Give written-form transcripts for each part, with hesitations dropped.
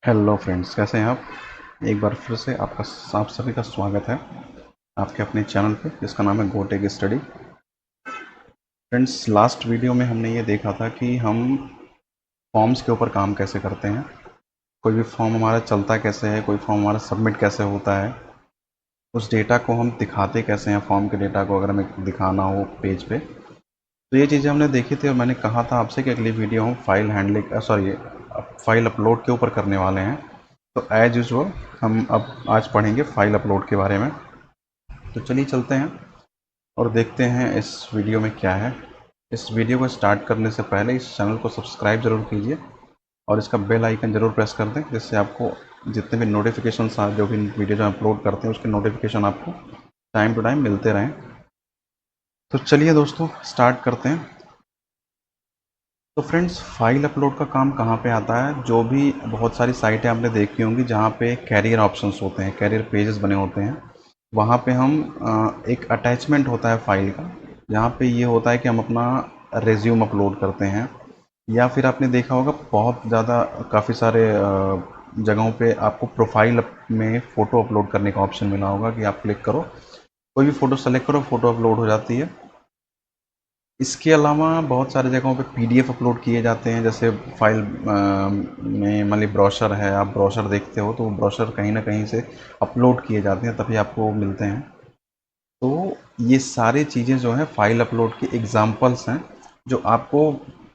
Hello friends, कैसे हैं आप। एक बार फिर से आपका आप सभी का स्वागत है आपके अपने चैनल पे जिसका नाम है गोटेक स्टडी। फ्रेंड्स, लास्ट वीडियो में हमने ये देखा था कि हम फॉर्म्स के ऊपर काम कैसे करते हैं, कोई भी फॉर्म हमारा चलता कैसे है, कोई फॉर्म हमारा सबमिट कैसे होता है, उस डेटा को हम दिखाते कैसे हैं। फॉर्म के डेटा को अगर हमें दिखाना हो पेज पे, तो ये चीज़ें हमने देखी थी और मैंने कहा था आपसे कि अगली वीडियो हम फाइल हैंडलिंग फाइल अपलोड के ऊपर करने वाले हैं। तो एज यूजल हम अब आज पढ़ेंगे फाइल अपलोड के बारे में। तो चलिए चलते हैं और देखते हैं इस वीडियो में क्या है। इस वीडियो को स्टार्ट करने से पहले इस चैनल को सब्सक्राइब ज़रूर कीजिए और इसका बेल आइकन ज़रूर प्रेस कर दें, जिससे आपको जितने भी नोटिफिकेशन जो भी वीडियो जो अपलोड करते हैं उसके नोटिफिकेशन आपको टाइम टू टाइम मिलते रहें। तो चलिए दोस्तों स्टार्ट करते हैं। तो फ्रेंड्स, फाइल अपलोड का काम कहाँ पे आता है। जो भी बहुत सारी साइटें आपने देखी होंगी जहाँ पे कैरियर ऑप्शंस होते हैं, कैरियर पेजेस बने होते हैं, वहाँ पे हम एक अटैचमेंट होता है फाइल का, जहाँ पे ये होता है कि हम अपना रिज्यूम अपलोड करते हैं। या फिर आपने देखा होगा बहुत ज़्यादा काफ़ी सारे जगहों पे आपको प्रोफाइल में फ़ोटो अपलोड करने का ऑप्शन मिला होगा कि आप क्लिक करो, कोई भी फ़ोटो सेलेक्ट करो, फ़ोटो अपलोड हो जाती है। इसके अलावा बहुत सारी जगहों पे पीडीएफ अपलोड किए जाते हैं। जैसे फाइल में मान ली ब्रोशर है, आप ब्रोशर देखते हो तो वो ब्रोशर कहीं ना कहीं से अपलोड किए जाते हैं, तभी आपको मिलते हैं। तो ये सारी चीज़ें जो हैं फाइल अपलोड के एग्जांपल्स हैं, जो आपको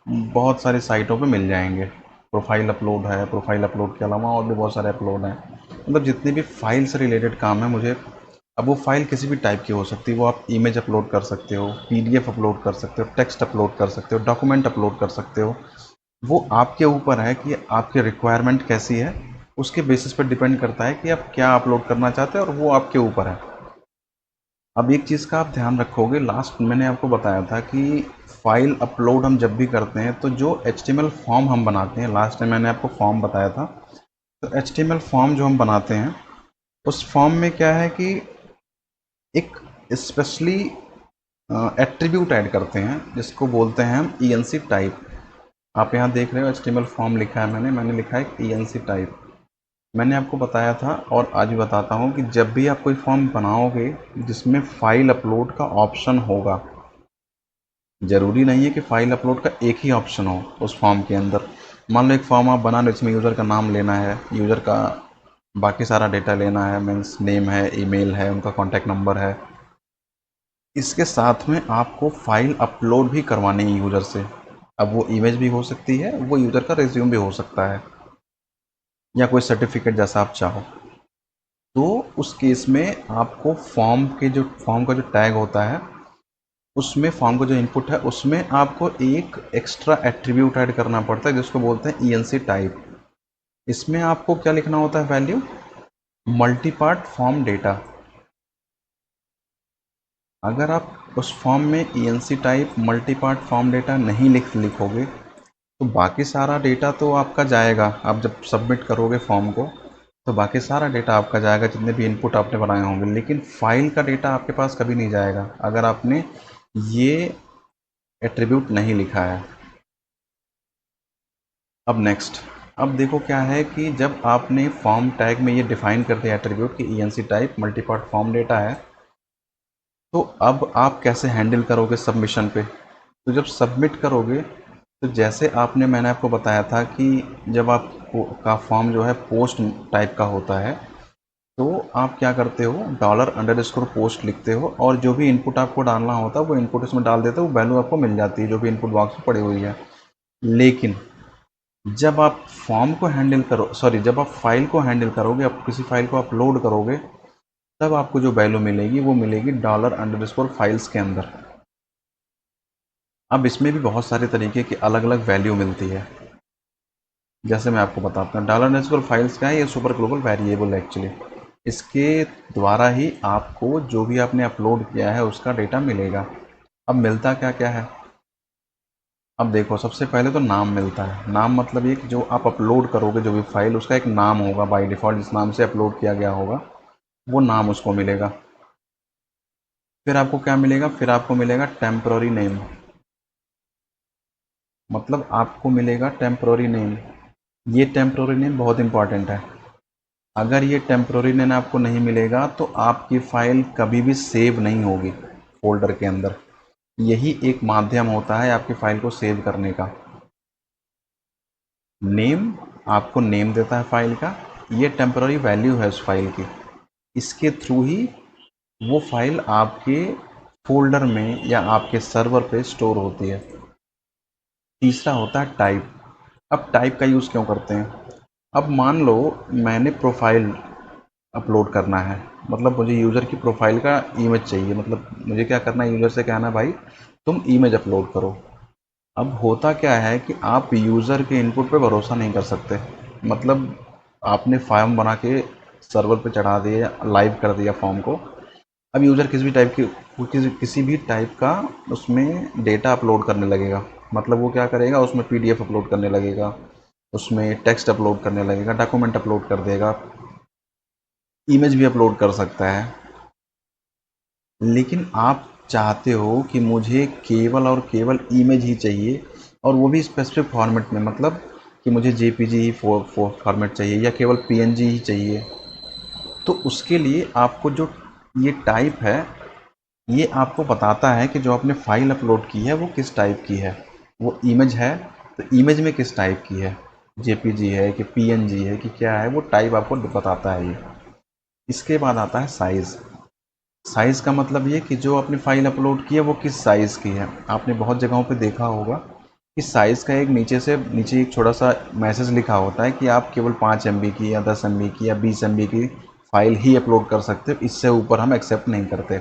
बहुत सारी साइटों पे मिल जाएंगे। प्रोफाइल अपलोड है, प्रोफाइल अपलोड के अलावा और भी बहुत सारे अपलोड हैं। मतलब जितने भी फाइल से रिलेटेड काम है मुझे, अब वो फाइल किसी भी टाइप की हो सकती है। वो आप इमेज अपलोड कर सकते हो, पीडीएफ अपलोड कर सकते हो, टेक्स्ट अपलोड कर सकते हो, डॉक्यूमेंट अपलोड कर सकते हो। वो आपके ऊपर है कि आपकी रिक्वायरमेंट कैसी है, उसके बेसिस पर डिपेंड करता है कि आप क्या अपलोड करना चाहते हैं, और वो आपके ऊपर है। अब एक चीज़ का आप ध्यान रखोगे, लास्ट मैंने आपको बताया था कि फाइल अपलोड हम जब भी करते हैं तो जो HTML फॉर्म हम बनाते हैं, लास्ट टाइम मैंने आपको फॉर्म बताया था, तो HTML फॉर्म जो हम बनाते हैं उस फॉर्म में क्या है कि एक स्पेशली एट्रीब्यूट ऐड करते हैं जिसको बोलते हैं हम ENC टाइप। आप यहाँ देख रहे हो HTML फॉर्म लिखा है, मैंने लिखा है ENC टाइप। मैंने आपको बताया था और आज भी बताता हूँ कि जब भी आप कोई फॉर्म बनाओगे जिसमें फाइल अपलोड का ऑप्शन होगा, ज़रूरी नहीं है कि फाइल अपलोड का एक ही ऑप्शन हो उस फॉर्म के अंदर। मान लो एक फॉर्म आप बना लो, इसमें यूज़र का नाम लेना है, यूज़र का बाकी सारा डेटा लेना है, मीन्स नेम है, ईमेल है, उनका कॉन्टैक्ट नंबर है। इसके साथ में आपको फाइल अपलोड भी करवानी है यूज़र से। अब वो इमेज भी हो सकती है, वो यूज़र का रिज्यूम भी हो सकता है, या कोई सर्टिफिकेट जैसा आप चाहो। तो उस केस में आपको फॉर्म का जो टैग होता है, उसमें फॉर्म का जो इनपुट है उसमें आपको एक एक्स्ट्रा एट्रीब्यूट ऐड करना पड़ता है जिसको बोलते हैं ENC टाइप। इसमें आपको क्या लिखना होता है, value multi part form data. अगर आप उस फॉर्म में ENC type multi part form data नहीं लिखोगे तो बाकी सारा डेटा तो आपका जाएगा। आप जब सबमिट करोगे फॉर्म को तो बाकी सारा डेटा आपका जाएगा, जितने भी इनपुट आपने बनाए होंगे, लेकिन फाइल का डेटा आपके पास कभी नहीं जाएगा अगर आपने ये एट्रीब्यूट नहीं लिखा है। अब नेक्स्ट, अब देखो क्या है कि जब आपने फॉर्म टैग में ये डिफाइन कर दिया एट्रीब्यूट कि ENC type multipart form data है, तो अब आप कैसे हैंडल करोगे सबमिशन पे। तो जब सबमिट करोगे तो जैसे मैंने आपको बताया था कि जब आप का फॉर्म जो है पोस्ट टाइप का होता है, तो आप क्या करते हो, $_पोस्ट लिखते हो और जो भी इनपुट आपको डालना होता है वो इनपुट इसमें डाल देते हो, वो वैल्यू आपको मिल जाती है जो भी इनपुट बॉक्स में पड़ी हुई है। लेकिन जब आप फॉर्म को हैंडल करो सॉरी जब आप फाइल को हैंडल करोगे, आप किसी फाइल को अपलोड करोगे, तब आपको जो वैल्यू मिलेगी वो मिलेगी $_फाइल्स के अंदर। अब इसमें भी बहुत सारे तरीके की अलग अलग वैल्यू मिलती है। जैसे मैं आपको बताता हूँ, $_फाइल्स क्या है, ये सुपर ग्लोबल वेरिएबल है एक्चुअली। इसके द्वारा ही आपको जो भी आपने अपलोड किया है उसका डेटा मिलेगा। अब मिलता क्या क्या है, अब देखो सबसे पहले तो नाम मिलता है। नाम मतलब ये कि जो आप अपलोड करोगे जो भी फाइल, उसका एक नाम होगा बाय डिफ़ॉल्ट, जिस नाम से अपलोड किया गया होगा वो नाम उसको मिलेगा। फिर आपको क्या मिलेगा, फिर आपको मिलेगा टेम्पररी नेम, मतलब आपको मिलेगा टेम्पररी नेम। ये टेम्प्रोरी नेम बहुत इंपॉर्टेंट है। अगर ये टेम्प्रोरी नेम आपको नहीं मिलेगा तो आपकी फ़ाइल कभी भी सेव नहीं होगी फोल्डर के अंदर। यही एक माध्यम होता है आपकी फ़ाइल को सेव करने का। नेम आपको नेम देता है फ़ाइल का, ये टेम्प्रोरी वैल्यू है उस फाइल की। इसके थ्रू ही वो फाइल आपके फोल्डर में या आपके सर्वर पे स्टोर होती है। तीसरा होता है टाइप। अब टाइप का यूज़ क्यों करते हैं? अब मान लो मैंने प्रोफाइल अपलोड करना है, मतलब मुझे यूज़र की प्रोफाइल का इमेज चाहिए, मतलब मुझे क्या करना है, यूज़र से कहना है भाई तुम इमेज अपलोड करो। अब होता क्या है कि आप यूज़र के इनपुट पे भरोसा नहीं कर सकते। मतलब आपने फॉर्म बना के सर्वर पे चढ़ा दिया, लाइव कर दिया फॉर्म को। अब यूज़र किसी भी टाइप की किसी भी टाइप का उसमें डेटा अपलोड करने लगेगा। मतलब वो क्या करेगा, उसमें पीडीएफ अपलोड करने लगेगा, उसमें टेक्स्ट अपलोड करने लगेगा, डॉक्यूमेंट अपलोड कर देगा, इमेज भी अपलोड कर सकता है। लेकिन आप चाहते हो कि मुझे केवल और केवल इमेज ही चाहिए, और वो भी स्पेसिफिक फॉर्मेट में, मतलब कि मुझे जेपीजी ही फॉर्मेट चाहिए या केवल पीएनजी ही चाहिए। तो उसके लिए आपको जो ये टाइप है, ये आपको बताता है कि जो आपने फाइल अपलोड की है वो किस टाइप की है। वो इमेज है तो इमेज में किस टाइप की है, जेपीजी है कि पीएनजी है कि क्या है, वो टाइप आपको बताता है ये। इसके बाद आता है साइज़। साइज़ का मतलब ये कि जो आपने फाइल अपलोड की है वो किस साइज़ की है। आपने बहुत जगहों पे देखा होगा कि साइज़ का एक नीचे एक छोटा सा मैसेज लिखा होता है कि आप केवल 5 MB की या 10 MB की या 20 MB की फाइल ही अपलोड कर सकते हो, इससे ऊपर हम एक्सेप्ट नहीं करते।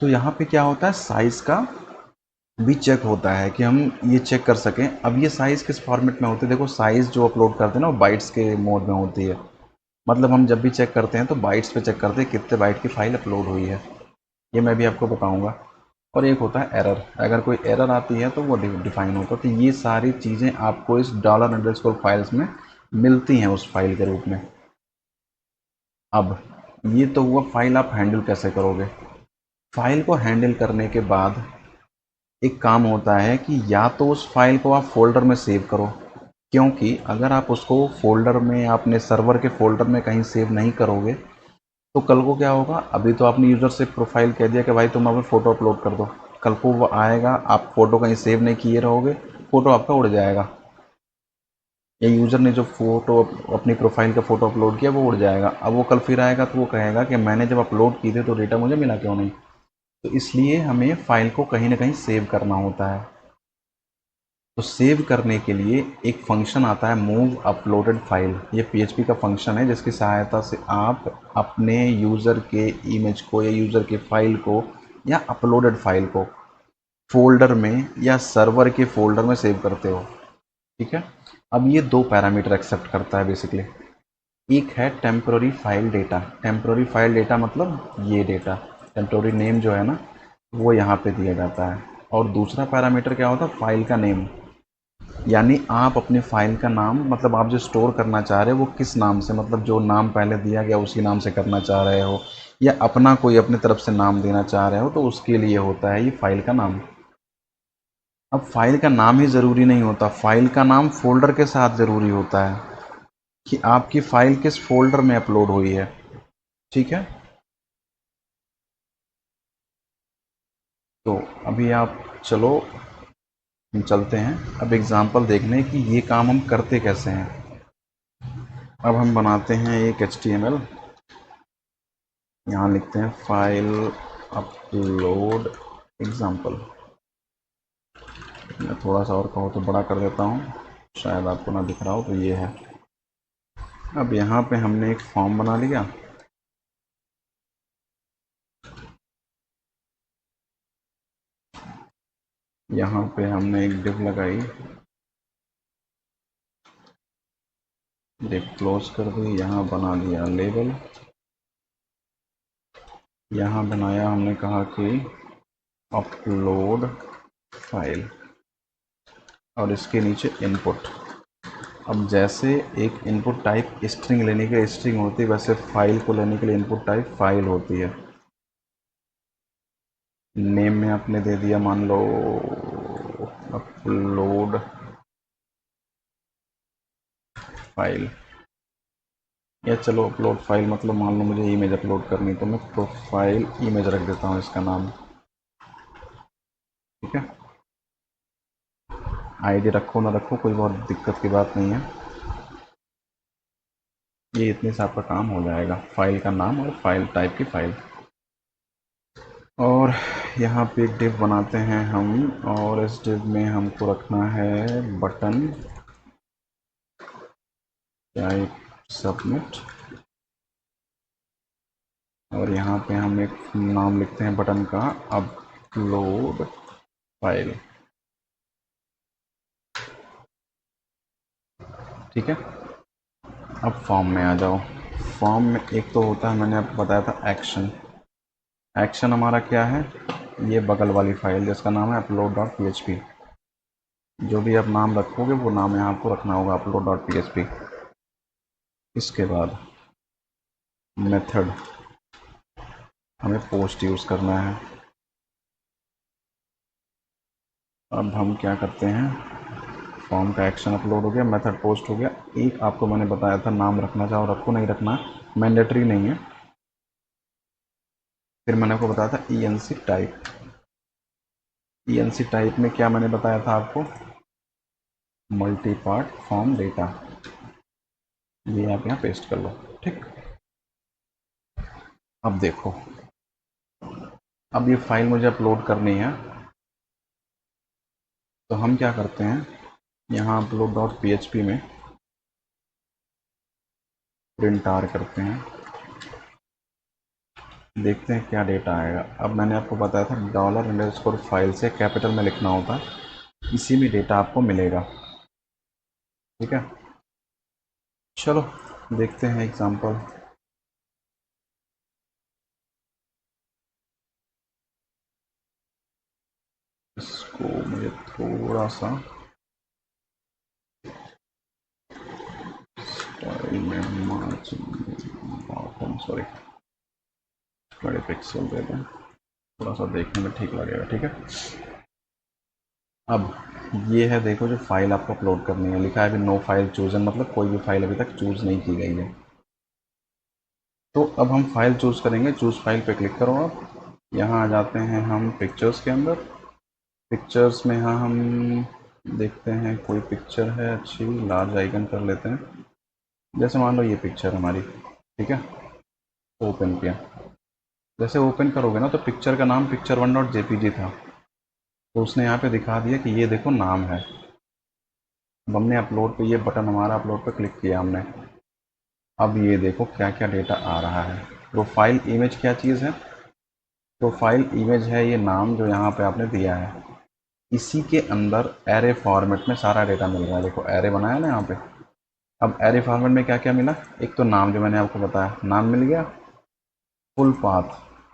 तो यहाँ पे क्या होता है, साइज़ का भी चेक होता है कि हम ये चेक कर सकें। अब ये साइज़ किस फॉर्मेट में होती है, देखो साइज़ जो अपलोड करते हैं ना वो बाइट्स के मोड में होती है। मतलब हम जब भी चेक करते हैं तो बाइट्स पे चेक करते हैं कितने बाइट की फाइल अपलोड हुई है, ये मैं भी आपको बताऊंगा। और एक होता है एरर, अगर कोई एरर आती है तो वो डिफाइन होता है। तो ये सारी चीज़ें आपको इस $_ फाइल्स में मिलती हैं उस फाइल के रूप में। अब ये तो हुआ फाइल आप हैंडल कैसे करोगे। फाइल को हैंडल करने के बाद एक काम होता है कि या तो उस फाइल को आप फोल्डर में सेव करो, क्योंकि अगर आप उसको फोल्डर में अपने सर्वर के फोल्डर में कहीं सेव नहीं करोगे तो कल को क्या होगा। अभी तो आपने यूज़र से प्रोफाइल कह दिया कि भाई तुम अपने फ़ोटो अपलोड कर दो, कल को वो आएगा, आप फ़ोटो कहीं सेव नहीं किए रहोगे, फ़ोटो आपका उड़ जाएगा, या यूज़र ने जो फ़ोटो अपनी प्रोफाइल का फ़ोटो अपलोड किया वो उड़ जाएगा। अब वो कल फिर आएगा तो वो कहेगा कि मैंने जब अपलोड की थी तो डेटा मुझे मिला क्यों नहीं। तो इसलिए हमें फ़ाइल को कहीं ना कहीं सेव करना होता है। तो सेव करने के लिए एक फंक्शन आता है मूव अपलोडेड फाइल। ये PHP का फंक्शन है जिसकी सहायता से आप अपने यूज़र के इमेज को या यूज़र के फाइल को या अपलोडेड फाइल को फोल्डर में या सर्वर के फोल्डर में सेव करते हो। ठीक है। अब ये दो पैरामीटर एक्सेप्ट करता है बेसिकली। एक है temporary file data. Temporary file data मतलब ये डेटा, टेम्प्रोरी नेम जो है ना वो यहाँ पे दिया जाता है। और दूसरा पैरामीटर क्या होता है, फाइल का नेम। यानी आप अपने फाइल का नाम, मतलब आप जो स्टोर करना चाह रहे हो वो किस नाम से, मतलब जो नाम पहले दिया गया उसी नाम से करना चाह रहे हो, या अपना कोई अपनी तरफ से नाम देना चाह रहे हो, तो उसके लिए होता है ये फाइल का नाम। अब फाइल का नाम ही ज़रूरी नहीं होता, फाइल का नाम फोल्डर के साथ ज़रूरी होता है कि आपकी फाइल किस फोल्डर में अपलोड हुई है। ठीक है। तो अभी आप चलो हम चलते हैं अब एग्जांपल देखने कि ये काम हम करते कैसे हैं। अब हम बनाते हैं एक HTML। यहाँ लिखते हैं फाइल अपलोड एग्जाम्पल। मैं थोड़ा सा और कहूँ तो बड़ा कर देता हूँ, शायद आपको ना दिख रहा हो, तो ये है। अब यहाँ पे हमने एक फॉर्म बना लिया। यहाँ पे हमने एक डिव लगाई, डिव क्लोज कर दी, यहाँ बना दिया लेबल। यहाँ बनाया हमने, कहा कि अपलोड फाइल, और इसके नीचे इनपुट। अब जैसे एक इनपुट टाइप स्ट्रिंग लेने के लिए स्ट्रिंग होती है, वैसे फाइल को लेने के लिए इनपुट टाइप फाइल होती है। नेम में आपने दे दिया मान लो अपलोड फाइल, या चलो अपलोड फाइल, मतलब मान लो मुझे इमेज अपलोड करनी तो मैं प्रोफाइल इमेज रख देता हूँ इसका नाम। ठीक है, आईडी रखो ना रखो कोई बहुत दिक्कत की बात नहीं है, ये इतने से आपका काम हो जाएगा। फाइल का नाम और फाइल टाइप की फाइल। और यहाँ पे एक डिव बनाते हैं हम, और इस डिव में हमको रखना है बटन टाइप सबमिट, और यहाँ पे हम एक नाम लिखते हैं बटन का अपलोड फाइल। ठीक है, अब फॉर्म में आ जाओ। फॉर्म में एक तो होता है, मैंने आपको बताया था एक्शन। एक्शन हमारा क्या है, ये बगल वाली फाइल जिसका नाम है upload.php। जो भी आप नाम रखोगे वो नाम यहाँ आपको रखना होगा upload.php। इसके बाद मेथड, हमें पोस्ट यूज़ करना है। अब हम क्या करते हैं, फॉर्म का एक्शन अपलोड हो गया, मेथड पोस्ट हो गया। एक आपको मैंने बताया था नाम रखना चाहो रखो, नहीं रखना मैंडेटरी नहीं है। फिर मैंने आपको बताया था ENC टाइप। ENC टाइप में क्या मैंने बताया था आपको, मल्टी पार्ट फॉर्म डेटा, ये आप यहाँ पेस्ट कर लो। ठीक, अब देखो, अब ये फाइल मुझे अपलोड करनी है, तो हम क्या करते हैं, यहाँ upload.php में प्रिंट आर करते हैं, देखते हैं क्या डेटा आएगा। अब मैंने आपको बताया था $_ फाइल से कैपिटल में लिखना होता है, इसी में डेटा आपको मिलेगा। ठीक है, चलो देखते हैं एग्जांपल। इसको मुझे थोड़ा सा स्टाइल में मार्जिन, सॉरी, बड़े पिक्सल दे दें, थोड़ा सा देखने में ठीक लगेगा। ठीक है, अब ये है, देखो जो फाइल आपको अपलोड करनी है, लिखा है अभी नो फाइल चूजन, मतलब कोई भी फाइल अभी तक चूज नहीं की गई है। तो अब हम फाइल चूज करेंगे, चूज फाइल पे क्लिक करो। आप यहाँ आ जाते हैं हम पिक्चर्स के अंदर। पिक्चर्स में यहाँ हम देखते हैं कोई पिक्चर है अच्छी, लार्ज आइकन कर लेते हैं, जैसे मान लो ये पिक्चर हमारी। ठीक है, ओपन किया, जैसे ओपन करोगे ना तो पिक्चर का नाम picture1.jpg था, तो उसने यहाँ पे दिखा दिया कि ये देखो नाम है। अब हमने अपलोड पे, ये बटन हमारा अपलोड पे क्लिक किया हमने, अब ये देखो क्या क्या डेटा आ रहा है। प्रोफाइल इमेज क्या चीज़ है, प्रोफाइल इमेज है ये नाम जो यहाँ पे आपने दिया है, इसी के अंदर एरे फॉर्मेट में सारा डेटा मिल रहा है। देखो एरे बनाया ना यहाँ पे। अब एरे फॉर्मेट में क्या क्या मिला, एक तो नाम जो मैंने आपको बताया, नाम मिल गया। फुल पाथ,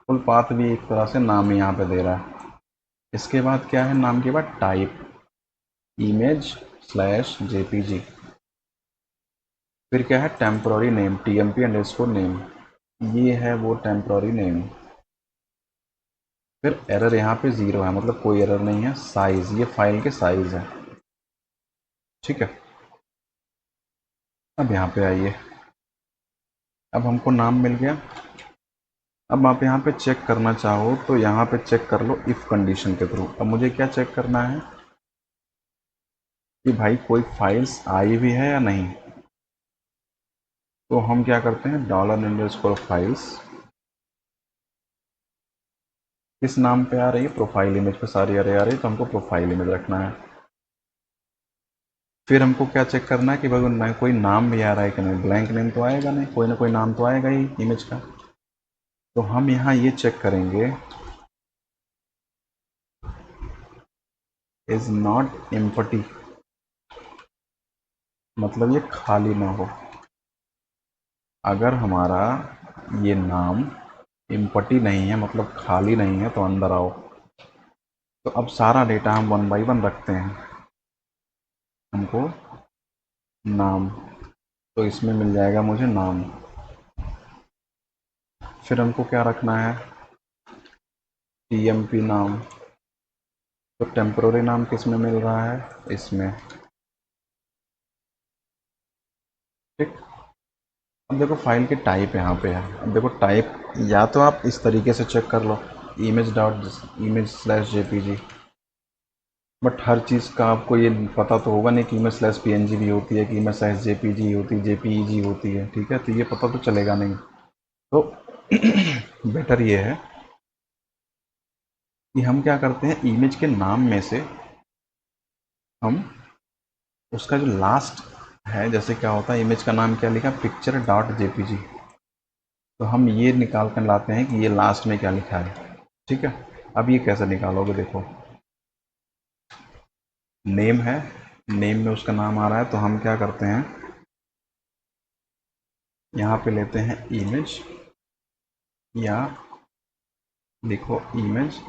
फुल पाथ भी एक तरह से नाम ही यहाँ पे दे रहा है। इसके बाद क्या है, नाम के बाद टाइप image/jpg, फिर क्या है टेम्पोररी नेम TMP_नेम, ये है वो टेम्पोररी नेम। फिर एरर यहाँ पे 0 है, मतलब कोई एरर नहीं है। साइज, ये फाइल के साइज है। ठीक है, अब यहाँ पे आइए, अब हमको नाम मिल गया। अब आप यहाँ पे चेक करना चाहो तो यहाँ पे चेक कर लो इफ़ कंडीशन के थ्रू। अब मुझे क्या चेक करना है कि भाई कोई फाइल्स आई भी है या नहीं, तो हम क्या करते हैं, $_फाइल्स किस नाम पे आ रही है, प्रोफाइल इमेज पे सारी अरे आ रही है, तो हमको प्रोफाइल इमेज रखना है। फिर हमको क्या चेक करना है कि भाई कोई नाम भी आ रहा है कि नहीं, ब्लैंक नेम तो आएगा नहीं, कोई ना कोई नाम तो आएगा ही इमेज का। तो हम यहाँ ये चेक करेंगे, इज नॉट एम्प्टी, मतलब ये खाली ना हो। अगर हमारा ये नाम एम्प्टी नहीं है, मतलब खाली नहीं है, तो अंदर आओ। तो अब सारा डेटा हम 1 by 1 रखते हैं। हमको नाम, तो इसमें मिल जाएगा मुझे नाम। फिर हमको क्या रखना है, TMP नाम, तो टेम्पोररी नाम किस में मिल रहा है, इसमें। ठीक। अब देखो फाइल की टाइप यहाँ पे है। अब देखो टाइप या तो आप इस तरीके से चेक कर लो, image.image/jpg, बट हर चीज़ का आपको ये पता तो होगा नहीं कि image/png भी होती है, कि image/jpg होती है, jpeg होती है, ठीक है, तो ये पता तो चलेगा नहीं। तो बेटर ये है कि हम क्या करते हैं, इमेज के नाम में से हम उसका जो लास्ट है, जैसे क्या होता है, इमेज का नाम क्या लिखा, picture.jpg, तो हम ये निकाल कर लाते हैं कि ये लास्ट में क्या लिखा है। ठीक है, अब ये कैसे निकालोगे, देखो नेम है, नेम में उसका नाम आ रहा है, तो हम क्या करते हैं, यहाँ पे लेते हैं इमेज, या लिखो इमेज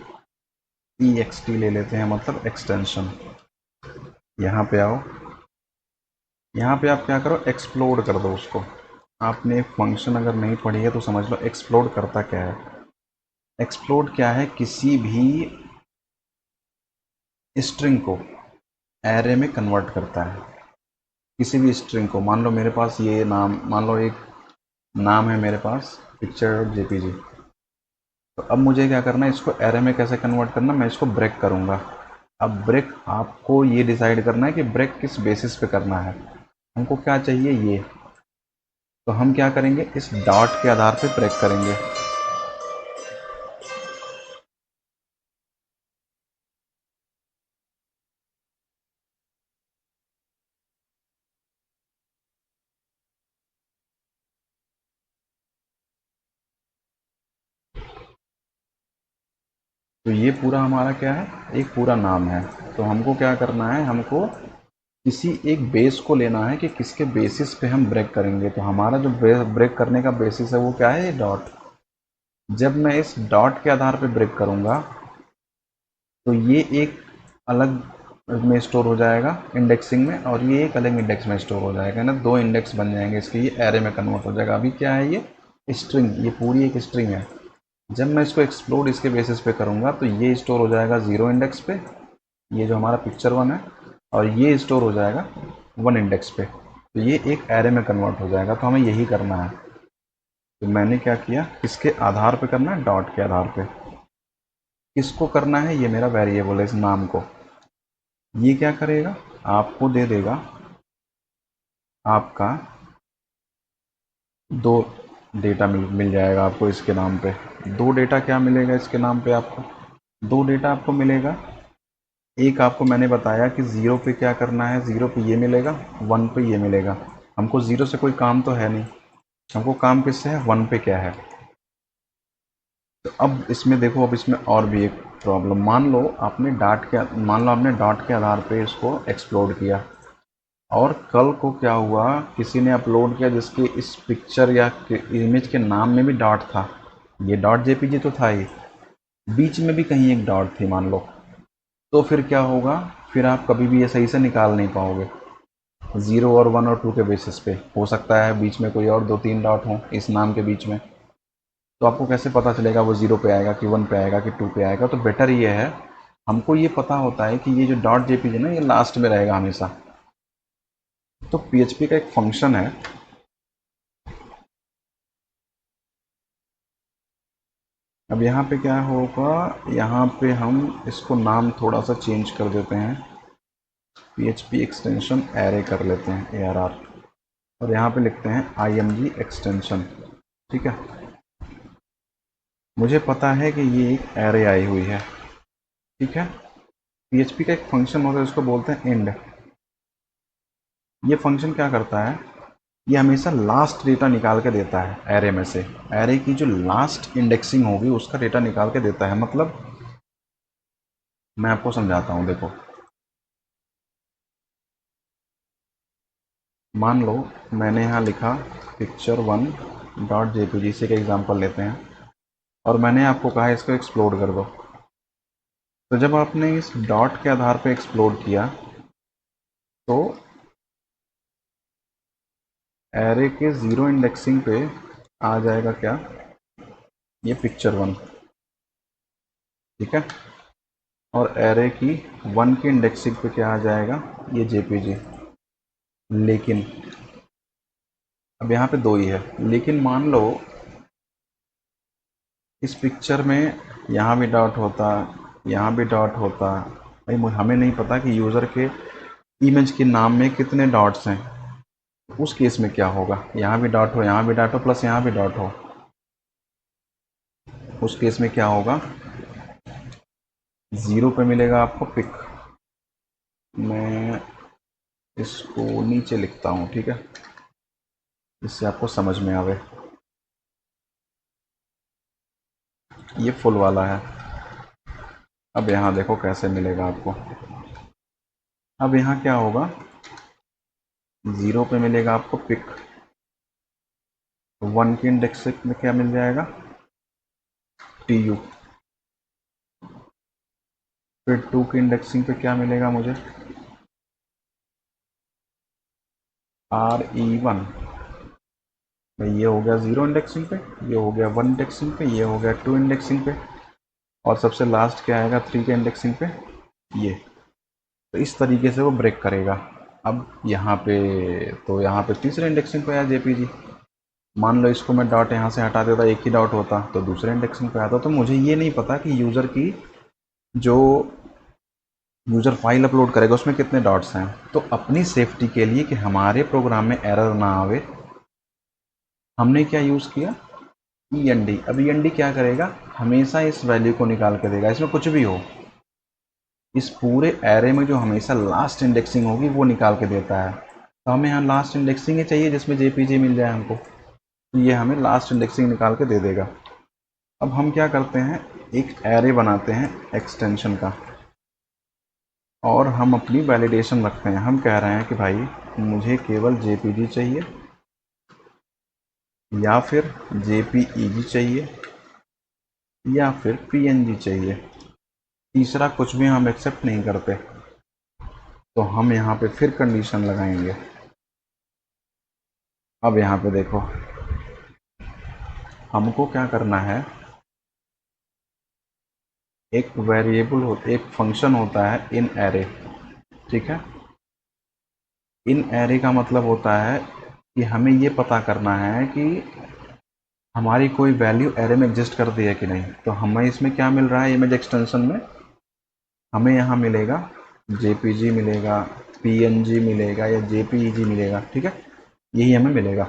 ext ले लेते हैं, मतलब एक्सटेंशन। यहाँ पे आओ, यहाँ पे आप क्या करो, एक्सप्लोड कर दो उसको। आपने फंक्शन अगर नहीं पढ़ी है तो समझ लो एक्सप्लोड करता क्या है। एक्सप्लोड क्या है, किसी भी स्ट्रिंग को एरे में कन्वर्ट करता है। किसी भी स्ट्रिंग को, मान लो मेरे पास ये नाम, मान लो एक नाम है मेरे पास picture.jpg, तो अब मुझे क्या करना है, इसको एरे में कैसे कन्वर्ट करना, मैं इसको ब्रेक करूंगा। अब ब्रेक आपको ये डिसाइड करना है कि ब्रेक किस बेसिस पे करना है। हमको क्या चाहिए, ये, तो हम क्या करेंगे, इस डॉट के आधार पे ब्रेक करेंगे। तो ये पूरा हमारा क्या है, एक पूरा नाम है। तो हमको क्या करना है, हमको किसी एक बेस को लेना है कि किसके बेसिस पे हम ब्रेक करेंगे। तो हमारा जो ब्रेक करने का बेसिस है वो क्या है, ये डॉट। जब मैं इस डॉट के आधार पे ब्रेक करूंगा तो ये एक अलग में स्टोर हो जाएगा इंडेक्सिंग में, और ये एक अलग इंडेक्स में स्टोर हो जाएगा ना, दो इंडेक्स बन जाएंगे इसके, ये एरे में कन्वर्ट हो जाएगा। अभी क्या है, ये स्ट्रिंग, ये पूरी एक स्ट्रिंग है। जब मैं इसको एक्सप्लोड इसके बेसिस पे करूंगा तो ये स्टोर हो जाएगा 0 इंडेक्स पे, ये जो हमारा picture1 है, और ये स्टोर हो जाएगा 1 इंडेक्स पे, तो ये एक एरे में कन्वर्ट हो जाएगा। तो हमें यही करना है। तो मैंने क्या किया, किसके आधार पे करना है, डॉट के आधार पे। किसको करना है, ये मेरा वेरिएबल है, इस नाम को। ये क्या करेगा, आपको दे देगा आपका दो डेटा मिल जाएगा आपको इसके नाम पे। दो डेटा क्या मिलेगा इसके नाम पे आपको, दो डेटा आपको मिलेगा। एक आपको मैंने बताया कि 0 पे क्या करना है, 0 पे ये मिलेगा, 1 पे ये मिलेगा। हमको 0 से कोई काम तो है नहीं, हमको काम किससे है, 1 पे क्या है। तो अब इसमें देखो, अब इसमें और भी एक प्रॉब्लम, मान लो आपने डॉट के आधार पे इसको एक्सप्लोड किया, और कल को क्या हुआ, किसी ने अपलोड किया जिसके इस पिक्चर या इमेज के नाम में भी डॉट था, ये डॉट जेपीजी तो था ही, बीच में भी कहीं एक डॉट थी मान लो, तो फिर क्या होगा, फिर आप कभी भी ये सही से निकाल नहीं पाओगे। 0 और 1 और 2 के बेसिस पे हो सकता है बीच में कोई और 2-3 डॉट हो इस नाम के बीच में, तो आपको कैसे पता चलेगा वो 0 पे आएगा कि 1 पे आएगा कि 2 पे आएगा। तो बेटर ये है, हमको ये पता होता है कि ये जो डॉट जेपीजी ना, ये लास्ट में रहेगा हमेशा। तो पीएचपी का एक फंक्शन है, अब यहाँ पे क्या होगा, यहाँ पे हम इसको नाम थोड़ा सा चेंज कर देते हैं, PHP एक्सटेंशन एरे कर लेते हैं, ARR, और यहाँ पे लिखते हैं IMG एक्सटेंशन। ठीक है, मुझे पता है कि ये एक एरे आई हुई है। ठीक है, PHP का एक फंक्शन होता है, उसको बोलते हैं इंड। ये फंक्शन क्या करता है, ये हमेशा लास्ट डेटा निकाल के देता है एरे में से, एरे की जो लास्ट इंडेक्सिंग होगी उसका डेटा निकाल के देता है। मतलब मैं आपको समझाता हूँ, देखो मान लो मैंने यहाँ लिखा picture1.jpg से, एक एग्जांपल लेते हैं, और मैंने आपको कहा इसको एक्सप्लोड कर दो। तो जब आपने इस डॉट के आधार पे एक्सप्लोड किया तो एरे के 0 इंडेक्सिंग पे आ जाएगा क्या, ये picture1। ठीक है, और एरे की 1 की इंडेक्सिंग पे क्या आ जाएगा, ये जेपीजी। लेकिन अब यहाँ पे 2 ही है, लेकिन मान लो इस पिक्चर में यहाँ भी डॉट होता, यहाँ भी डॉट होता। भाई हमें नहीं पता कि यूज़र के इमेज के नाम में कितने डॉट्स हैं। उस केस में क्या होगा, यहाँ भी डॉट हो, यहाँ भी डॉट हो, प्लस यहाँ भी डॉट हो। उस केस में क्या होगा, 0 पे मिलेगा आपको पिक। मैं इसको नीचे लिखता हूँ, ठीक है, इससे आपको समझ में आवे। ये फुल वाला है। अब यहाँ देखो कैसे मिलेगा आपको। अब यहाँ क्या होगा, 0 पे मिलेगा आपको पिक, 1 की इंडेक्स में क्या मिल जाएगा, TU। फिर 2 की इंडेक्सिंग पे क्या मिलेगा मुझे, RE1। भाई ये हो गया 0 इंडेक्सिंग पे, ये हो गया 1 इंडेक्सिंग पे, ये हो गया 2 इंडेक्सिंग पे, और सबसे लास्ट क्या आएगा 3 के इंडेक्सिंग पे, ये। तो इस तरीके से वो ब्रेक करेगा। अब यहाँ पे तो यहाँ पे तीसरे इंडेक्सिंग पे आया JPG। मान लो इसको मैं डॉट यहाँ से हटा देता, एक ही डॉट होता तो दूसरे इंडेक्सिंग पे आता। तो मुझे ये नहीं पता कि यूज़र की जो यूज़र फाइल अपलोड करेगा उसमें कितने डॉट्स हैं। तो अपनी सेफ्टी के लिए कि हमारे प्रोग्राम में एरर ना आवे, हमने क्या यूज़ किया, END। अब END क्या करेगा, हमेशा इस वैल्यू को निकाल के देगा, इसमें कुछ भी हो। इस पूरे एरे में जो हमेशा लास्ट इंडेक्सिंग होगी वो निकाल के देता है। तो हमें यहाँ लास्ट इंडेक्सिंग ही चाहिए जिसमें JPG मिल जाए हमको, तो ये हमें लास्ट इंडेक्सिंग निकाल के दे देगा। अब हम क्या करते हैं, एक एरे बनाते हैं एक्सटेंशन का, और हम अपनी वैलिडेशन रखते हैं। हम कह रहे हैं कि भाई मुझे केवल JPG चाहिए, या फिर JPEG चाहिए, या फिर PNG चाहिए। तीसरा कुछ भी हम एक्सेप्ट नहीं करते। तो हम यहाँ पे फिर कंडीशन लगाएंगे। अब यहाँ पे देखो हमको क्या करना है, एक वेरिएबल हो, एक फंक्शन होता है इन एरे, ठीक है। इन एरे का मतलब होता है कि हमें ये पता करना है कि हमारी कोई वैल्यू एरे में एग्जिस्ट करती है कि नहीं। तो हमें इसमें क्या मिल रहा है, इमेज एक्सटेंशन में हमें यहाँ मिलेगा JPG मिलेगा, PNG मिलेगा, या JPEG मिलेगा, ठीक है, यही हमें मिलेगा।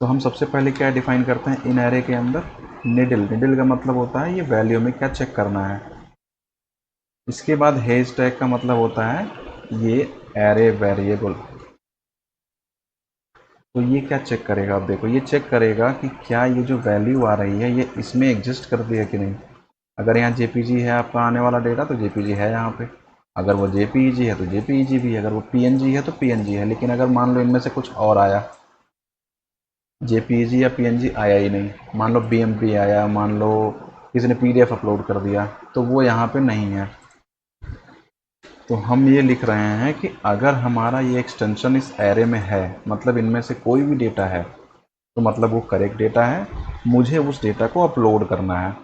तो हम सबसे पहले क्या डिफाइन करते हैं इन एरे के अंदर, निडल। निडल का मतलब होता है ये वैल्यू में क्या चेक करना है। इसके बाद हैश टैग का मतलब होता है ये एरे वेरिएबल। तो ये क्या चेक करेगा, अब देखो ये चेक करेगा कि क्या ये जो वैल्यू आ रही है ये इसमें एग्जिस्ट करती है कि नहीं। अगर यहाँ JPG है आपका आने वाला डेटा तो JPG है यहाँ पे, अगर वो JPEG है तो JPEG भी है, अगर वो PNG है तो PNG है। लेकिन अगर मान लो इनमें से कुछ और आया, JPEG या PNG आया ही नहीं, मान लो BMP आया, मान लो किसी ने PDF अपलोड कर दिया, तो वो यहाँ पे नहीं है। तो हम ये लिख रहे हैं कि अगर हमारा ये एक्सटेंशन इस एरे में है, मतलब इनमें से कोई भी डेटा है, तो मतलब वो करेक्ट डेटा है, मुझे उस डेटा को अपलोड करना है।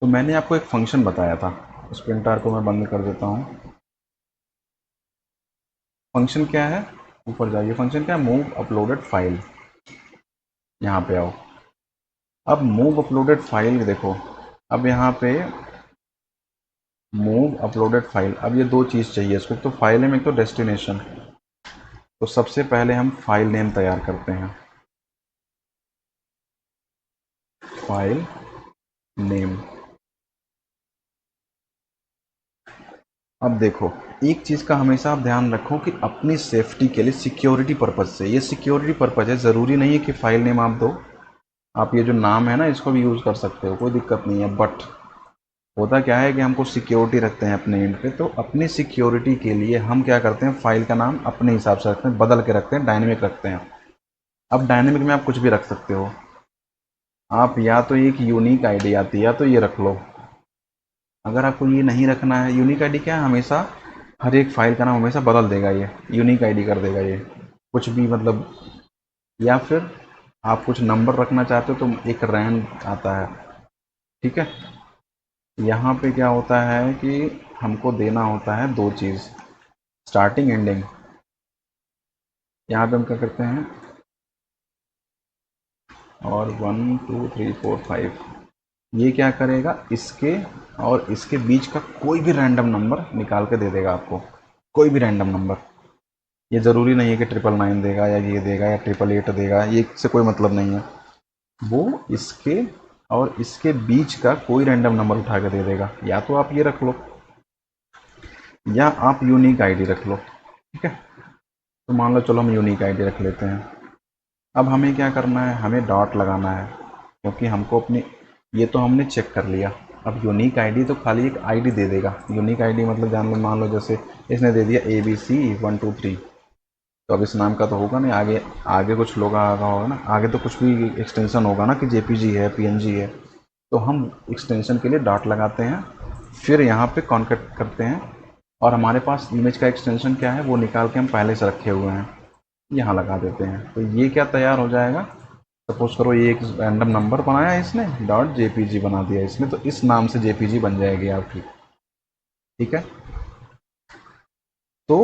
तो मैंने आपको एक फंक्शन बताया था, उस प्रिंटर को मैं बंद कर देता हूँ। फंक्शन क्या है, ऊपर जाइए, फंक्शन क्या है, मूव अपलोडेड फाइल। यहाँ पे आओ। अब मूव अपलोडेड फाइल देखो, अब यहाँ पे मूव अपलोडेड फाइल, अब ये दो चीज़ चाहिए इसको, तो फाइल नेम एक तो डेस्टिनेशन। तो सबसे पहले हम फाइल नेम तैयार करते हैं, फाइल नेम। अब देखो एक चीज़ का हमेशा आप ध्यान रखो कि अपनी सेफ्टी के लिए, सिक्योरिटी पर्पज़ से, ये सिक्योरिटी पर्पज़ है, ज़रूरी नहीं है कि फाइल नेम आप दो, आप ये जो नाम है ना इसको भी यूज़ कर सकते हो, कोई दिक्कत नहीं है। बट होता क्या है कि हमको सिक्योरिटी रखते हैं अपने एंड पे, तो अपनी सिक्योरिटी के लिए हम क्या करते हैं, फाइल का नाम अपने हिसाब से रखते हैं, बदल के रखते हैं, डायनेमिक रखते हैं। अब डायनेमिक में आप कुछ भी रख सकते हो, आप या तो एक यूनिक आईडी आती है या तो ये रख लो। अगर आपको ये नहीं रखना है, यूनिक आईडी क्या है, हमेशा हर एक फाइल का नाम हमेशा बदल देगा, ये यूनिक आईडी कर देगा ये, कुछ भी मतलब। या फिर आप कुछ नंबर रखना चाहते हो तो एक रैंड आता है, ठीक है। यहाँ पे क्या होता है कि हमको देना होता है दो चीज़, स्टार्टिंग एंडिंग। यहाँ पे हम क्या करते हैं, और 1 2 3 4 5, ये क्या करेगा, इसके और इसके बीच का कोई भी रैंडम नंबर निकाल के दे देगा आपको, कोई भी रैंडम नंबर। ये ज़रूरी नहीं है कि 999 देगा या ये देगा या 888 देगा, ये इससे कोई मतलब नहीं है। वो इसके और इसके बीच का कोई रैंडम नंबर उठा के दे देगा। या तो आप ये रख लो या आप यूनिक आईडी रख लो, ठीक है। तो मान लो चलो हम यूनिक आईडी रख लेते हैं। अब हमें क्या करना है, हमें डॉट लगाना है, क्योंकि हमको अपनी, ये तो हमने चेक कर लिया। अब यूनिक आईडी तो खाली एक आईडी दे देगा। यूनिक आईडी मतलब जान लो, मान लो जैसे इसने दे दिया ABC123, तो अब इस नाम का तो होगा नहीं, आगे आगे कुछ लोग आगा होगा ना, आगे तो कुछ भी एक्सटेंशन होगा ना कि JPG है, PNG है। तो हम एक्सटेंशन के लिए डॉट लगाते हैं, फिर यहाँ पे कॉन्कैट करते हैं, और हमारे पास इमेज का एक्सटेंशन क्या है वो निकाल के हम पहले से रखे हुए हैं, यहाँ लगा देते हैं। तो ये क्या तैयार हो जाएगा, सपोज करो ये एक रैंडम नंबर बनाया इसने, .jpg बना दिया इसने, तो इस नाम से JPG बन जाएगी आपकी, ठीक है। तो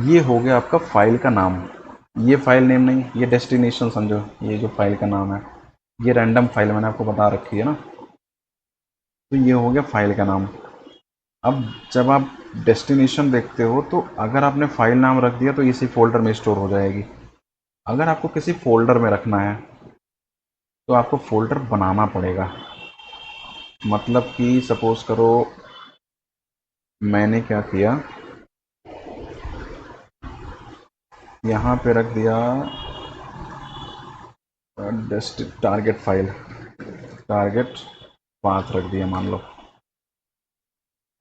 ये हो गया आपका फाइल का नाम। ये फाइल नेम नहीं, ये डेस्टिनेशन समझो, ये जो फाइल का नाम है, ये रैंडम फाइल मैंने आपको बता रखी है ना। तो ये हो गया फाइल का नाम। अब जब आप डेस्टिनेशन देखते हो तो अगर आपने फाइल नाम रख दिया तो इसी फोल्डर में स्टोर हो जाएगी। अगर आपको किसी फोल्डर में रखना है तो आपको फोल्डर बनाना पड़ेगा। मतलब कि सपोज करो मैंने क्या किया, यहाँ पे रख दिया टारगेट फाइल, टारगेट पाथ रख दिया मान लो।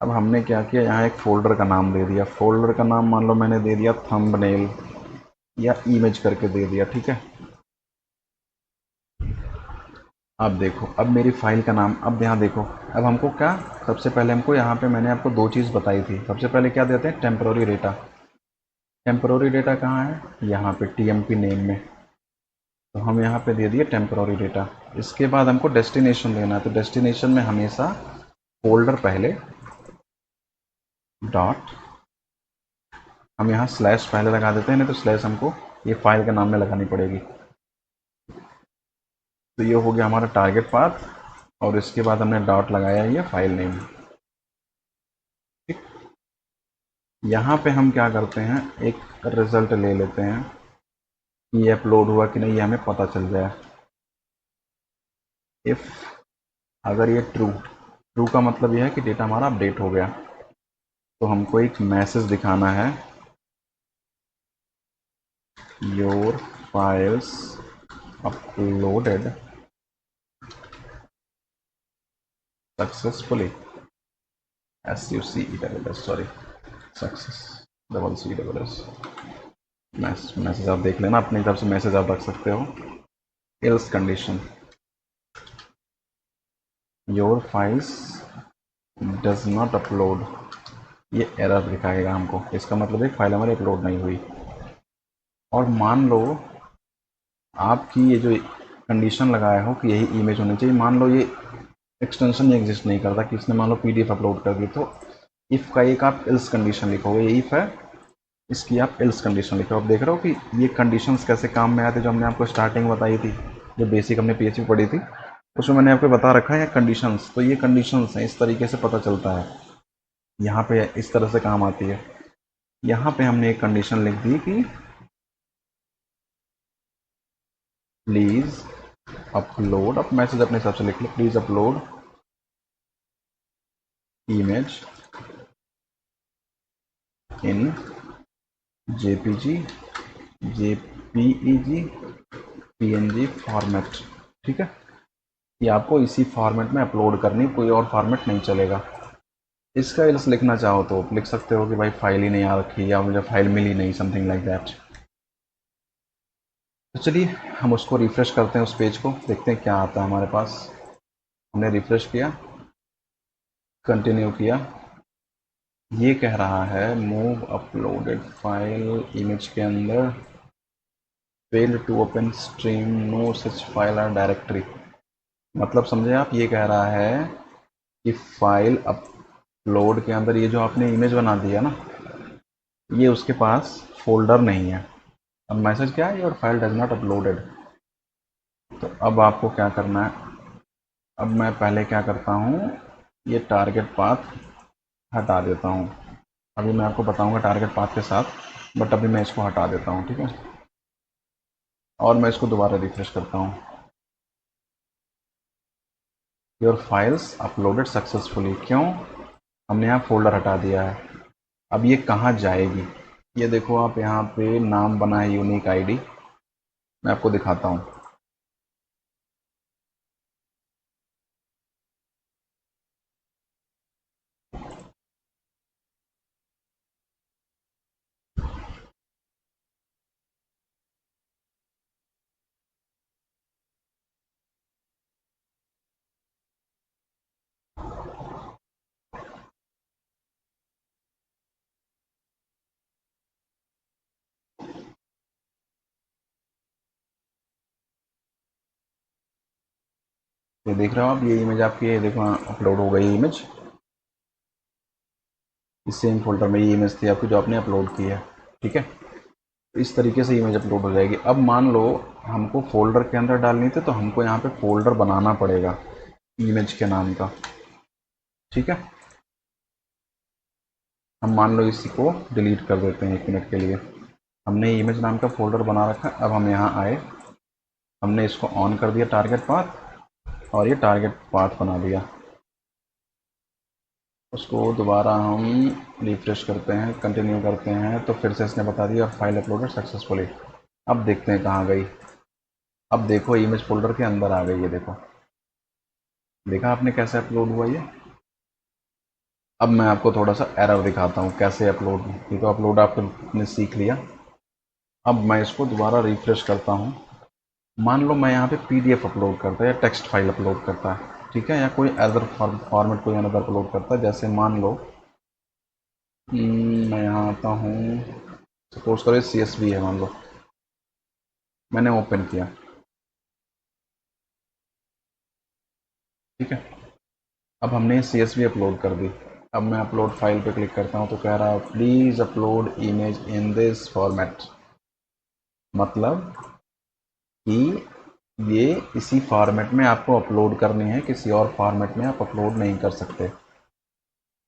अब हमने क्या किया, यहाँ एक फोल्डर का नाम दे दिया। फोल्डर का नाम मान लो मैंने दे दिया थंबनेल या इमेज करके दे दिया, ठीक है। अब देखो, अब मेरी फाइल का नाम, अब यहाँ देखो, अब हमको क्या, सबसे पहले हमको यहाँ पे मैंने आपको दो चीज़ बताई थी। सबसे पहले क्या देते हैं, टेम्पररी डेटा। टेम्पररी डेटा कहाँ है, यहाँ पे TMP नेम में, तो हम यहाँ पे दे दिए टेम्पररी डेटा। इसके बाद हमको डेस्टिनेशन देना है, तो डेस्टिनेशन में हमेशा फोल्डर पहले, डॉट, हम यहाँ स्लैश पहले लगा देते हैं, नहीं तो स्लैश हमको ये फाइल के नाम में लगानी पड़ेगी। तो ये हो गया हमारा टारगेट पाथ, और इसके बाद हमने डॉट लगाया ये फाइल नेम, ठीक। यहाँ पे हम क्या करते हैं, एक रिजल्ट ले लेते हैं, ये अपलोड हुआ कि नहीं ये हमें पता चल जाए। इफ अगर ये ट्रू, ट्रू का मतलब यह है कि डेटा हमारा अपडेट हो गया, तो हमको एक मैसेज दिखाना है, your files uploaded successfully, SUCCESS, sorry, success CCS। Message आप देख लेना अपनी तरफ से, मैसेज आप रख सकते हो। Else condition, your files does not upload, ये एरर दिखाएगा हमको, इसका मतलब है फाइल हमारी अपलोड नहीं हुई। और मान लो आपकी ये जो कंडीशन लगाया हो कि यही इमेज होनी चाहिए, मान लो ये एक्सटेंशन ये एग्जिस्ट नहीं करता, कि इसने मान लो PDF अपलोड कर दी, तो इफ़ का एक आप एल्स कंडीशन लिखोगे, ये इफ़ है, इसकी आप एल्स कंडीशन लिखो। आप देख रहे हो कि ये कंडीशंस कैसे काम में आते, जो हमने आपको स्टार्टिंग बताई थी, जो बेसिक हमने PHP पढ़ी थी, उसमें मैंने आपको बता रखा है कंडीशंस। तो ये कंडीशंस हैं, इस तरीके से पता चलता है, यहाँ पे इस तरह से काम आती है। यहाँ पे हमने एक कंडीशन लिख दी कि प्लीज अपलोड, अब मैसेज अपने हिसाब से लिख लो, please upload image in JPG, JPEG, PNG format, ठीक है। ये आपको इसी फॉर्मेट में अपलोड करनी, कोई और फॉर्मेट नहीं चलेगा। इसका एल्स लिखना चाहो तो लिख सकते हो कि भाई फाइल ही नहीं आ रखी, या मुझे फाइल मिली नहीं, समथिंग लाइक दैट। तो चलिए हम उसको रिफ्रेश करते हैं, उस पेज को देखते हैं क्या आता है हमारे पास। हमने रिफ्रेश किया, कंटिन्यू किया, ये कह रहा है मूव अपलोडेड फाइल इमेज के अंदर, fail to open stream, no such file और डायरेक्टरी। मतलब समझे आप, ये कह रहा है कि फाइल अपलोड के अंदर ये जो आपने इमेज बना दिया ना, ये उसके पास फोल्डर नहीं है। अब मैसेज क्या है, your file does not uploaded. तो अब आपको क्या करना है, अब मैं पहले क्या करता हूँ, ये टारगेट पाथ हटा देता हूँ। अभी मैं आपको बताऊंगा टारगेट पाथ के साथ, बट अभी मैं इसको हटा देता हूँ, ठीक है। और मैं इसको दोबारा रिफ्रेश करता हूँ, योर फाइल्स अपलोडेड सक्सेसफुली। क्यों, हमने यहाँ फोल्डर हटा दिया है। अब ये कहाँ जाएगी, ये देखो आप यहाँ पे नाम बना है यूनिक आईडी, मैं आपको दिखाता हूँ। ये देख रहे हो आप, ये इमेज आपकी, ये देखो अपलोड हो गई इमेज। इस सेम फोल्डर में ये इमेज थी आपकी जो आपने अपलोड की है, ठीक है। इस तरीके से इमेज अपलोड हो जाएगी। अब मान लो हमको फोल्डर के अंदर डालनी थी, तो हमको यहाँ पे फोल्डर बनाना पड़ेगा इमेज के नाम का, ठीक है। हम मान लो इसी को डिलीट कर देते हैं 1 मिनट के लिए। हमने इमेज नाम का फोल्डर बना रखा है। अब हम यहाँ आए, हमने इसको ऑन कर दिया टारगेट पाथ, और ये टारगेट पाथ बना दिया। उसको दोबारा हम रिफ्रेश करते हैं, कंटिन्यू करते हैं, तो फिर से इसने बता दिया फाइल अपलोडेड सक्सेसफुली। अब देखते हैं कहाँ गई। अब देखो इमेज फोल्डर के अंदर आ गई, ये देखो, देखा आपने कैसे अपलोड हुआ ये। अब मैं आपको थोड़ा सा एरर दिखाता हूँ कैसे अपलोड, ये तो अपलोड आपने सीख लिया। अब मैं इसको दोबारा रिफ्रेश करता हूँ। मान लो मैं यहाँ पे पीडीएफ अपलोड करता है या टेक्स्ट फाइल अपलोड करता है, ठीक है, या कोई अदर फॉर्मेट कोई अनदर अपलोड करता है। जैसे मान लो मैं यहाँ आता हूँ, सपोज करो CSV है, मान लो मैंने ओपन किया, ठीक है। अब हमने CSV अपलोड कर दी। अब मैं अपलोड फाइल पे क्लिक करता हूँ, तो कह रहा है please upload image in this format. मतलब कि ये इसी फॉर्मेट में आपको अपलोड करनी है, किसी और फॉर्मेट में आप अपलोड नहीं कर सकते।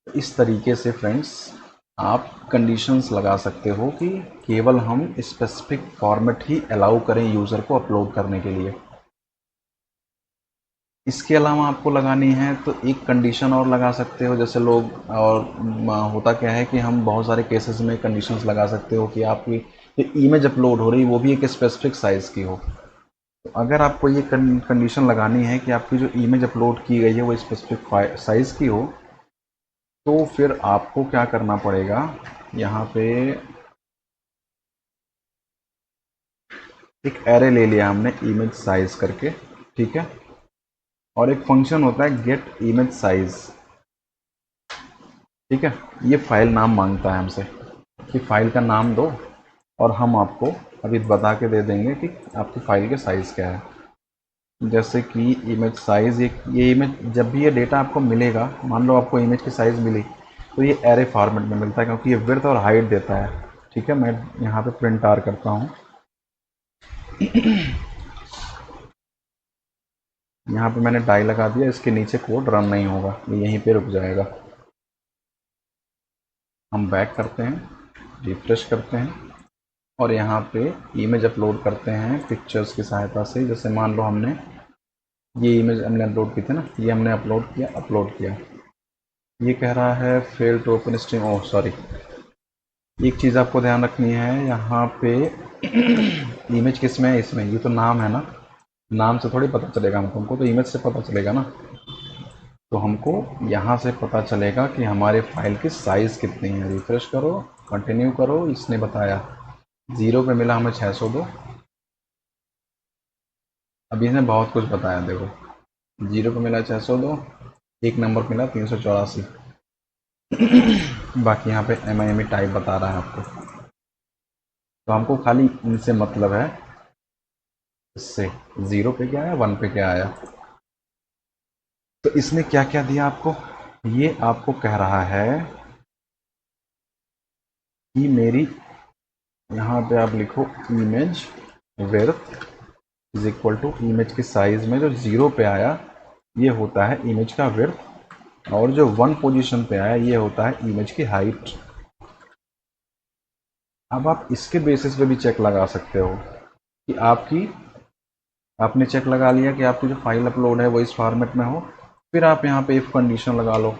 इस तरीके से फ्रेंड्स आप कंडीशंस लगा सकते हो कि केवल हम स्पेसिफिक फॉर्मेट ही अलाउ करें यूज़र को अपलोड करने के लिए। इसके अलावा आपको लगानी है तो एक कंडीशन और लगा सकते हो, जैसे लोग, और होता क्या है कि हम बहुत सारे केसेस में कंडीशंस लगा सकते हो कि आपकी जो इमेज अपलोड हो रही है वो भी एक स्पेसिफिक साइज़ की हो। तो अगर आपको ये कंडीशन लगानी है कि आपकी जो इमेज अपलोड की गई है वो स्पेसिफिक साइज़ की हो, तो फिर आपको क्या करना पड़ेगा, यहाँ पे एक एरे ले लिया हमने इमेज साइज करके, ठीक है। और एक फंक्शन होता है गेट इमेज साइज, ठीक है। ये फाइल नाम मांगता है हमसे कि फाइल का नाम दो, और हम आपको अभी बता के दे देंगे कि आपकी फाइल के साइज़ क्या है। जैसे कि इमेज साइज़, ये इमेज जब भी ये डेटा आपको मिलेगा, मान लो आपको इमेज की साइज़ मिली, तो ये एरे फॉर्मेट में मिलता है, क्योंकि ये विड्थ और हाइट देता है, ठीक है। मैं यहाँ पे प्रिंट आर करता हूँ। यहाँ पे मैंने डाई लगा दिया, इसके नीचे कोड रन नहीं होगा, ये यहीं पे रुक जाएगा। हम बैक करते हैं, रिफ्रेश करते हैं, और यहाँ पे इमेज अपलोड करते हैं पिक्चर्स की सहायता से। जैसे मान लो हमने ये इमेज हमने अपलोड की थी ना, ये हमने अपलोड किया। ये कह रहा है fail to open stream, oh sorry. एक चीज़ आपको ध्यान रखनी है यहाँ पे, इमेज किस में है, इसमें, ये तो नाम है ना, नाम से थोड़ी पता चलेगा हमको तो इमेज से पता चलेगा ना। तो हमको यहाँ से पता चलेगा कि हमारे फाइल की साइज़ कितनी है। रिफ्रेश करो, कंटिन्यू करो, इसने बताया 0 पे मिला हमें 602। अभी इसने बहुत कुछ बताया, देखो 0 पे मिला 602, एक नंबर मिला 384, बाकी यहाँ पे MIME टाइप बता रहा है आपको। तो हमको खाली इनसे मतलब है, इससे 0 पे क्या आया, 1 पे क्या आया। तो इसने क्या क्या दिया आपको, ये आपको कह रहा है कि मेरी यहाँ पे आप लिखो image width is equal to image की साइज में जो 0 पे आया ये होता है इमेज का विड्थ, और जो 1 पोजीशन पे आया ये होता है इमेज की हाइट। अब आप इसके बेसिस पे भी चेक लगा सकते हो कि आपने चेक लगा लिया कि आपकी जो फाइल अपलोड है वो इस फॉर्मेट में हो, फिर आप यहाँ पे इफ कंडीशन लगा लो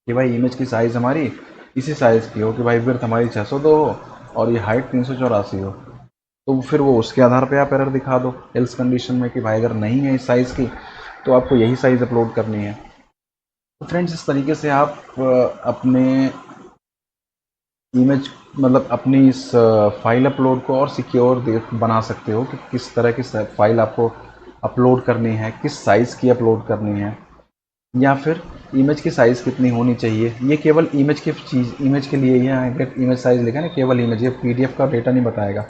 कि भाई इमेज की साइज़ हमारी इसी साइज़ की हो, कि भाई विड्थ हमारी 602 हो और ये हाइट 384 हो, तो फिर वो उसके आधार पे आप एरर दिखा दो एल्स कंडीशन में कि भाई अगर नहीं है इस साइज़ की तो आपको यही साइज़ अपलोड करनी है। तो फ्रेंड्स इस तरीके से आप अपने इमेज मतलब अपनी इस फाइल अपलोड को और सिक्योर बना सकते हो कि किस तरह की फाइल आपको अपलोड करनी है, किस साइज़ की अपलोड करनी है, या फिर इमेज की साइज़ कितनी होनी चाहिए। ये केवल इमेज की चीज़ इमेज के लिए ही है, अगर इमेज साइज़ लिखा है ना केवल इमेज, ये पीडीएफ का डेटा नहीं बताएगा,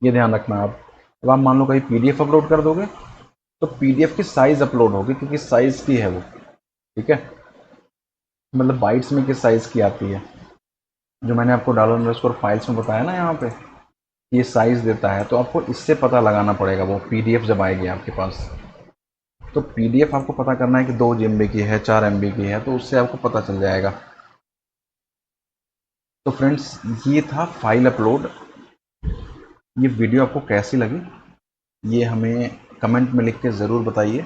ये ध्यान रखना आप। अब आप मान लो कहीं पीडीएफ अपलोड कर दोगे तो पीडीएफ की साइज़ अपलोड होगी कि किस साइज़ की है वो, ठीक है, मतलब बाइट्स में किस साइज़ की आती है। जो मैंने आपको $_ फाइल्स में बताया ना यहाँ पे ये साइज़ देता है, तो आपको इससे पता लगाना पड़ेगा वो पीडीएफ जब आएगी आपके पास। तो पीडीएफ आपको पता करना है कि 2 MB की है, 4 MB की है, तो उससे आपको पता चल जाएगा। तो फ्रेंड्स ये था फाइल अपलोड। ये वीडियो आपको कैसी लगी ये हमें कमेंट में लिख के ज़रूर बताइए।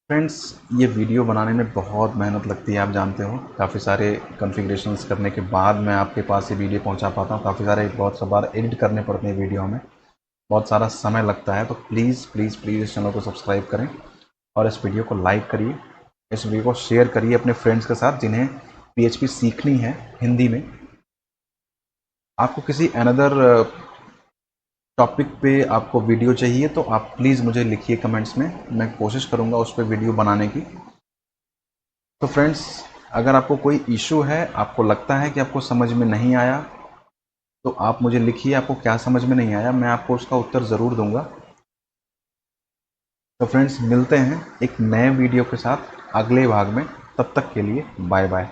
फ्रेंड्स ये वीडियो बनाने में बहुत मेहनत लगती है, आप जानते हो, काफ़ी सारे कॉन्फ़िगरेशंस करने के बाद मैं आपके पास ये वीडियो पहुंचा पाता हूँ। काफ़ी सारे बहुत सा बार एडिट करने पड़ते हैं वीडियो में, बहुत सारा समय लगता है। तो प्लीज़ प्लीज़ प्लीज़ इस चैनल को सब्सक्राइब करें और इस वीडियो को लाइक करिए, इस वीडियो को शेयर करिए अपने फ्रेंड्स के साथ जिन्हें PHP सीखनी है हिंदी में। आपको किसी अनदर टॉपिक पे आपको वीडियो चाहिए तो आप प्लीज़ मुझे लिखिए कमेंट्स में, मैं कोशिश करूँगा उस पर वीडियो बनाने की। तो फ्रेंड्स अगर आपको कोई इशू है, आपको लगता है कि आपको समझ में नहीं आया, तो आप मुझे लिखिए आपको क्या समझ में नहीं आया, मैं आपको उसका उत्तर ज़रूर दूंगा। तो फ्रेंड्स मिलते हैं एक नए वीडियो के साथ अगले भाग में, तब तक के लिए बाय बाय।